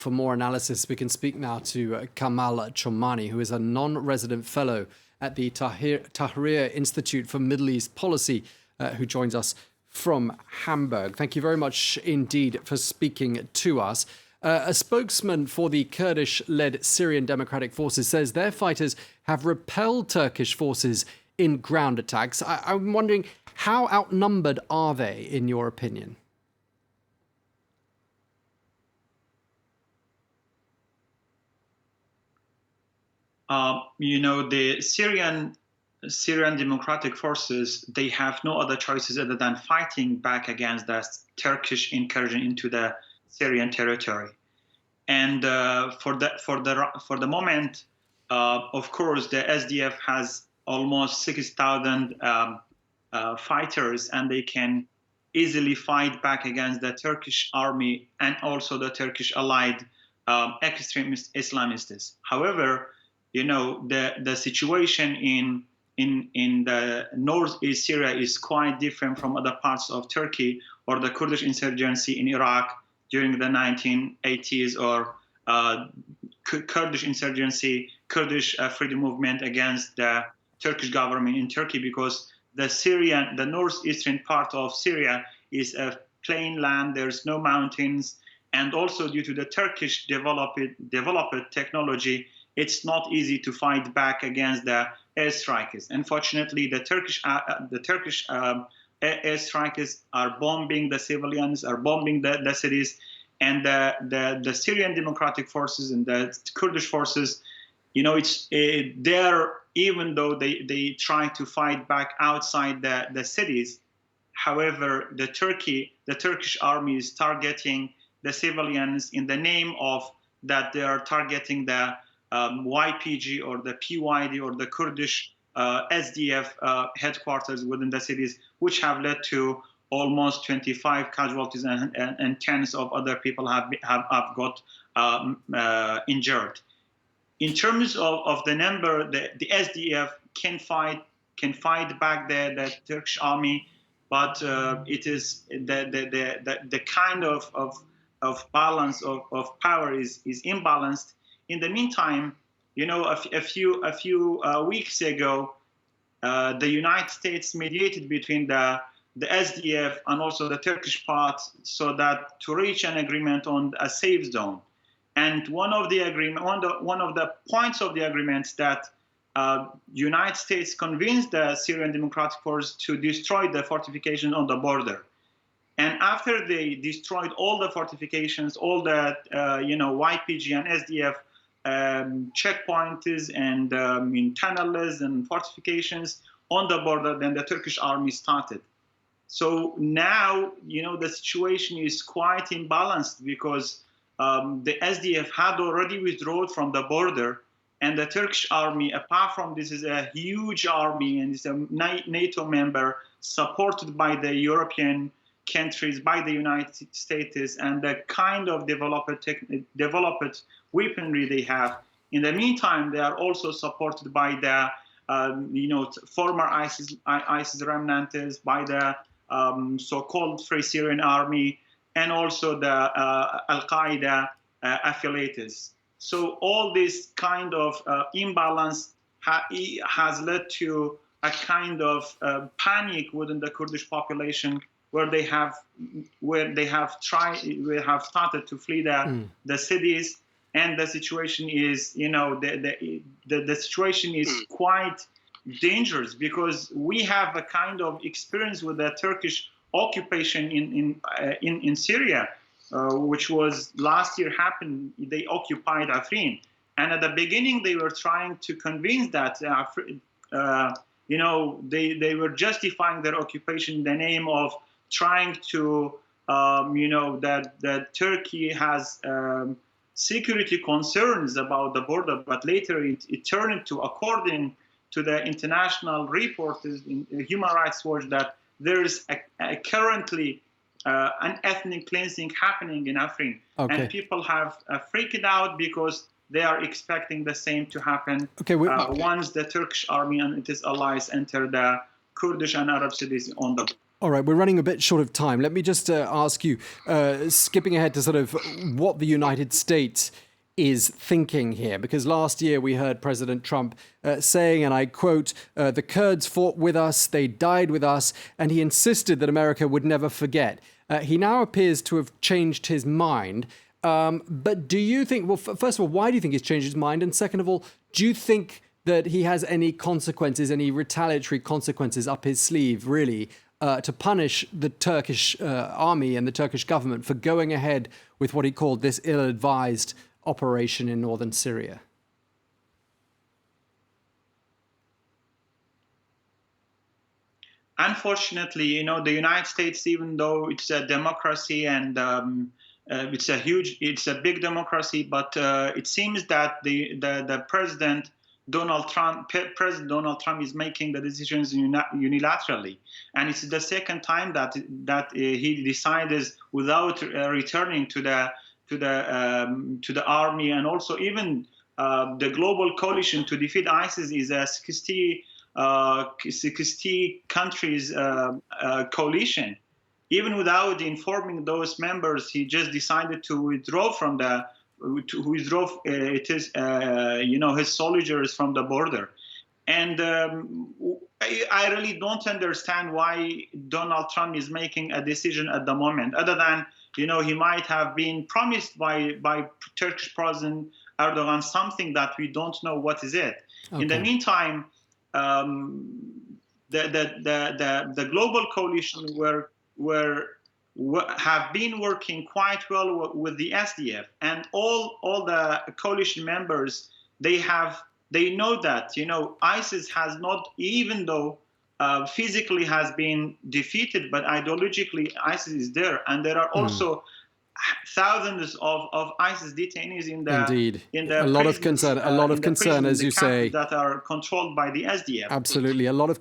For more analysis, we can speak now to Kamal Chomani, who is a non-resident fellow at the Tahrir Institute for Middle East Policy, who joins us from Hamburg. Thank you very much indeed for speaking to us. A spokesman for the Kurdish-led Syrian Democratic Forces says their fighters have repelled Turkish forces in ground attacks. I'm wondering, how outnumbered are they, in your opinion? The Syrian Democratic Forces, they have no other choices other than fighting back against the Turkish incursion into the Syrian territory. And for the moment, of course, the SDF has almost 6,000 fighters, and they can easily fight back against the Turkish army and also the Turkish allied extremist Islamists. However, the situation in the northeast Syria is quite different from other parts of Turkey or the Kurdish insurgency in Iraq during the 1980s, or Kurdish insurgency, Kurdish freedom movement against the Turkish government in Turkey, because the northeastern part of Syria is a plain land. There's no mountains, and also due to the Turkish developed technology, it's not easy to fight back against the airstrikers. Unfortunately, the Turkish airstrikers are bombing the civilians, are bombing the cities, and the Syrian Democratic Forces and the Kurdish forces, they're, even though they try to fight back outside the cities. However, the Turkish army is targeting the civilians in the name of that they are targeting the YPG or the PYD or the Kurdish SDF headquarters within the cities, which have led to almost 25 casualties and tens of other people have got injured. In terms of the number, the SDF can fight back the Turkish army, but it is the kind of balance of power is imbalanced. In the meantime, a few weeks ago, the United States mediated between the SDF and also the Turkish part, so that to reach an agreement on a safe zone. And one of the points of the agreement that United States convinced the Syrian Democratic Forces to destroy the fortifications on the border. And after they destroyed all the fortifications, all the YPG and SDF checkpoints and tunnels and fortifications on the border, then the Turkish army started. So now, the situation is quite imbalanced, because the SDF had already withdrawn from the border, and the Turkish army, apart from this, is a huge army and is a NATO member supported by the European countries, by the United States, and the kind of developed weaponry they have. In the meantime, they are also supported by the former ISIS remnants, by the so-called Free Syrian Army, and also the Al-Qaeda affiliates. So all this kind of imbalance has led to a kind of panic within the Kurdish population, where they have started to flee the cities, and the situation is the situation is quite dangerous, because we have a kind of experience with the Turkish occupation in Syria, which was last year happened. They occupied Afrin, and at the beginning they were trying to convince that they were justifying their occupation in the name of trying to that Turkey has security concerns about the border, but later it turned into, according to the international reporters in Human Rights Watch, that there is currently an ethnic cleansing happening in Afrin. Okay. And people have freaked out, because they are expecting the same to happen once the Turkish army and its allies enter the Kurdish and Arab cities on the All right, we're running a bit short of time. Let me just ask you, skipping ahead to sort of what the United States is thinking here, because last year we heard President Trump saying, and I quote, the Kurds fought with us, they died with us, and he insisted that America would never forget. He now appears to have changed his mind. But do you think, well, first of all, why do you think he's changed his mind? And second of all, do you think that he has any consequences, any retaliatory consequences up his sleeve, really, to punish the Turkish army and the Turkish government for going ahead with what he called this ill-advised operation in northern Syria? Unfortunately, the United States, even though it's a democracy and it's a big democracy, but it seems that the President Donald Trump is making the decisions unilaterally, and it's the second time that he decided without returning to the army, and also even the global coalition to defeat ISIS is a 60 countries coalition. Even without informing those members, he just decided to withdraw his soldiers from the border. And I really don't understand why Donald Trump is making a decision at the moment, other than he might have been promised by Turkish President Erdogan something that we don't know what is it. Okay. In the meantime, the global coalition have been working quite well with the SDF, and all the coalition members, they know that ISIS has not, even though physically has been defeated, but ideologically ISIS is there, and there are also thousands of ISIS detainees in the a lot of concern, as you say, that are controlled by the SDF. Absolutely, a lot of